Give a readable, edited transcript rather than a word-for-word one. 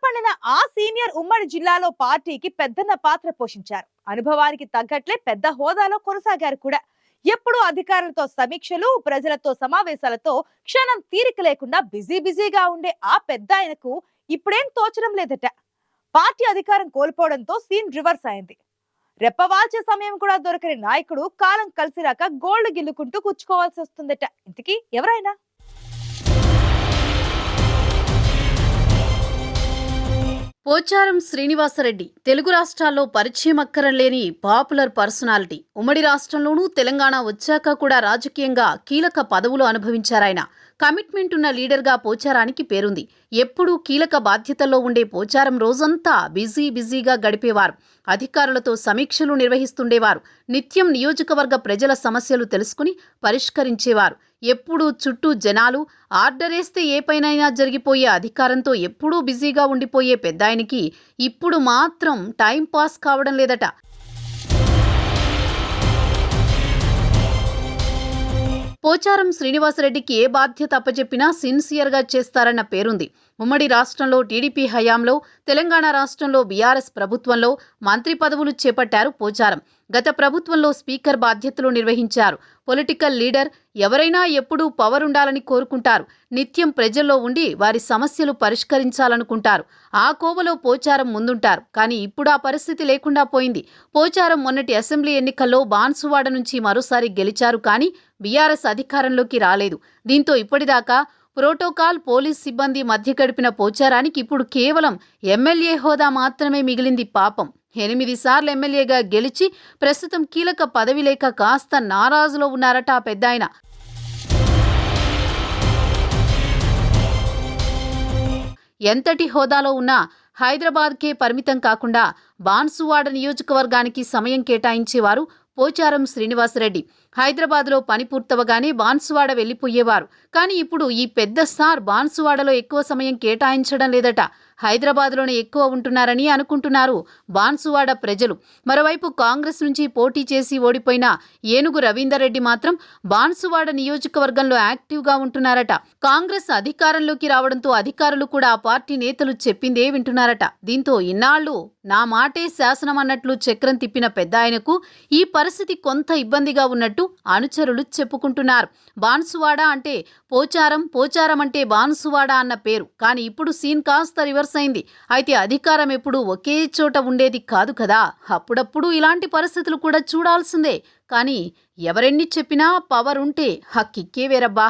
పండిన ఆ సీనియర్ ఉమ్మడి జిల్లాలో పార్టీకి పెద్దన్న పాత్ర పోషించారు. అనుభవానికి తగ్గట్లే పెద్ద హోదాలో కొనసాగారు కూడా. ఎప్పుడూ అధికారులతో సమీక్షలు, ప్రజలతో సమావేశాలతో క్షణం తీరిక లేకుండా బిజీగా ఉండే ఆ పెద్ద ఆయనకు ఇప్పుడేం తోచడం లేదట. పార్టీ అధికారం కోల్పోవడంతో సీన్ రివర్స్ అయింది. రెప్పవాల్చే సమయం కూడా దొరకని నాయకుడు కాలం కలిసిరాక గోళ్లు గిల్లుకుంటూ కూర్చుకోవాల్సి వస్తుందట. ఇంతకీ ఎవరైనా పోచారం శ్రీనివాసరెడ్డి తెలుగు రాష్ట్రాల్లో పరిచయం అక్కరలేని పాపులర్ పర్సనాలిటీ. ఉమ్మడి రాష్ట్రంలోనూ తెలంగాణ వచ్చాక కూడా రాజకీయంగా కీలక పదవులు అనుభవించారాయన. కమిట్మెంట్ ఉన్న లీడర్గా పోచారానికి పేరుంది. ఎప్పుడూ కీలక బాధ్యతల్లో ఉండే పోచారం రోజంతా బిజీగా గడిపేవారు. అధికారులతో సమీక్షలు నిర్వహిస్తుండేవారు. నిత్యం నియోజకవర్గ ప్రజల సమస్యలు తెలుసుకుని పరిష్కరించేవారు. ఎప్పుడూ చుట్టూ జనాలు, ఆర్డరేస్తే ఏ పైనైనా జరిగిపోయే అధికారంతో ఎప్పుడూ బిజీగా ఉండిపోయే పెద్దాయనికి ఇప్పుడు మాత్రం టైం పాస్ కావడం లేదట. పోచారం శ్రీనివాసరెడ్డికి ఏ బాధ్యత అప్పచెప్పినా సిన్సియర్గా చేస్తారన్న పేరుంది. ఉమ్మడి రాష్ట్రంలో టీడీపీ హయాంలో, తెలంగాణ రాష్ట్రంలో బీఆర్ఎస్ ప్రభుత్వంలో మంత్రి పదవులు చేపట్టారు పోచారం. గత ప్రభుత్వంలో స్పీకర్ బాధ్యతలు నిర్వహించారు. పొలిటికల్ లీడర్ ఎవరైనా ఎప్పుడూ పవర్ ఉండాలని కోరుకుంటారు. నిత్యం ప్రజల్లో ఉండి వారి సమస్యలు పరిష్కరించాలనుకుంటారు. ఆ కోవలో పోచారం ముందుంటారు. కానీ ఇప్పుడు ఆ పరిస్థితి లేకుండా పోయింది. పోచారం మొన్నటి అసెంబ్లీ ఎన్నికల్లో బాన్సువాడ నుంచి మరోసారి గెలిచారు. కానీ బీఆర్ఎస్ అధికారంలోకి రాలేదు. దీంతో ఇప్పటిదాకా ప్రోటోకాల్, పోలీస్ సిబ్బంది మధ్య గడిపిన పోచారానికి ఇప్పుడు కేవలం ఎమ్మెల్యే హోదా మాత్రమే మిగిలింది. పాపం 8 సార్లు ఎమ్మెల్యేగా గెలిచి ప్రస్తుతం కీలక పదవి లేక కాస్త నారాజులో ఉన్నారట ఆ పెద్దాయన. ఎంతటి హోదాలో ఉన్నా హైదరాబాద్కే పరిమితం కాకుండా బాన్సువాడ నియోజకవర్గానికి సమయం కేటాయించేవారు పోచారం శ్రీనివాసరెడ్డి. హైదరాబాద్లో పని పూర్తవగానే బాన్సువాడ వెళ్లిపోయేవారు. కానీ ఇప్పుడు ఈ పెద్ద స్టార్ బాన్సువాడలో ఎక్కువ సమయం కేటాయించడం లేదట. హైదరాబాద్లోనే ఎక్కువ ఉంటున్నారని అనుకుంటున్నారు బాన్సువాడ ప్రజలు. మరోవైపు కాంగ్రెస్ నుంచి పోటీ చేసి ఓడిపోయిన ఏనుగు రవీందర్ రెడ్డి మాత్రం బాన్సువాడ నియోజకవర్గంలో యాక్టివ్గా ఉంటున్నారట. కాంగ్రెస్ అధికారంలోకి రావడంతో అధికారులు కూడా ఆ పార్టీ నేతలు చెప్పిందే వింటున్నారట. దీంతో ఇన్నాళ్లు నా మాటే శాసనం అన్నట్లు చక్రం తిప్పిన పెద్దాయనకు ఈ పరిస్థితి కొంత ఇబ్బందిగా ఉన్నట్టు అనుచరులు చెప్పుకుంటున్నారు. బాన్సువాడ అంటే పోచారం, పోచారం అంటే బాన్సువాడ అన్న పేరు. కానీ ఇప్పుడు సీన్ కాస్త రివర్స్ అయింది. అయితే అధికారం ఎప్పుడూ ఒకే చోట ఉండేది కాదు కదా. అప్పుడప్పుడు ఇలాంటి పరిస్థితులు కూడా చూడాల్సిందే. కానీ ఎవరెన్ని చెప్పినా పవర్ ఉంటే హక్కిక్కే వేరబ్బా.